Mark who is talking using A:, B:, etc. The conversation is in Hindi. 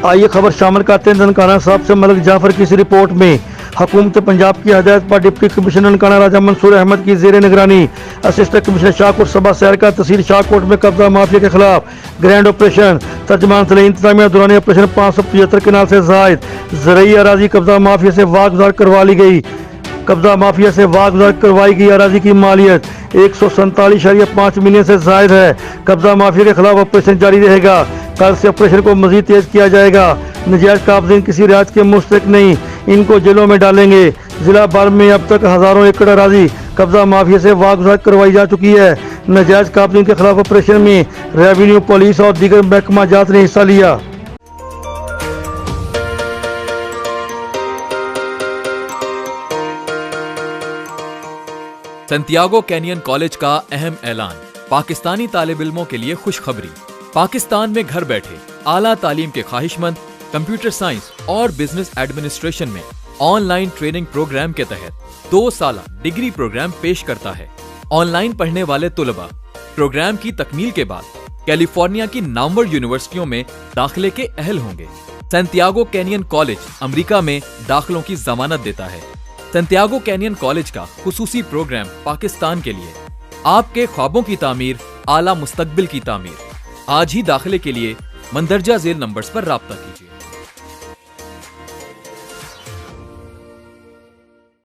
A: आइए खबर शामिल करते हैं ननकाना साहब से मलिक जाफर की इस रिपोर्ट में। हुकूमत पंजाब की हदायत पर डिप्टी कमिश्नर ननकाना राजा मंसूर अहमद की जेर निगरानी असिस्टेंट कमिश्नर शाहकोट सभा सैर का तहसील शाहकोट में कब्जा माफिया के खिलाफ ग्रैंड ऑपरेशन। तर्जमान सले इंतजामिया दौरान ऑपरेशन 575 केनाल से जायद ज़रूरी अराजी कब्जा माफिया से वागुजार करवा ली गई। कब्जा माफिया से वागुजार करवाई गई अराजी की मालियत 147.5 मिलियन से जायद है। कब्जा माफिया के खिलाफ ऑपरेशन जारी रहेगा। कल से ऑपरेशन को मजीद तेज किया जाएगा। नजायज काबजीन किसी रियायत के मुस्तक नहीं, इनको जेलों में डालेंगे। जिला भर में अब तक हजारों एकड़ अराजी कब्जा माफिया से वागुजार करवाई जा चुकी है। नजायज काबजीन के खिलाफ ऑपरेशन में रेवेन्यू, पुलिस और दीगर महकमा जात ने हिस्सा लिया।
B: सैंटियागो कैनियन कॉलेज का अहम ऐलान। पाकिस्तानी तालिब इल्मों के लिए खुशखबरी। पाकिस्तान में घर बैठे आला तालीम के ख्वाहिशमंद कंप्यूटर साइंस और बिजनेस एडमिनिस्ट्रेशन में ऑनलाइन ट्रेनिंग प्रोग्राम के तहत 2 साल डिग्री प्रोग्राम पेश करता है। ऑनलाइन पढ़ने वाले तुलबा प्रोग्राम की तकमील के बाद कैलिफोर्निया की नामवर यूनिवर्सिटियों में दाखिले के अहल होंगे। सैंटियागो कैनियन कॉलेज अमेरिका में दाखिलों की जमानत देता है। सैंटियागो कैनियन कॉलेज का खुसूसी प्रोग्राम पाकिस्तान के लिए आपके ख्वाबों की तामीर, आला मुस्तकबिल की तामीर। आज ही दाखिले के लिए मंदरजा झेल नंबर्स पर राब्ता कीजिए।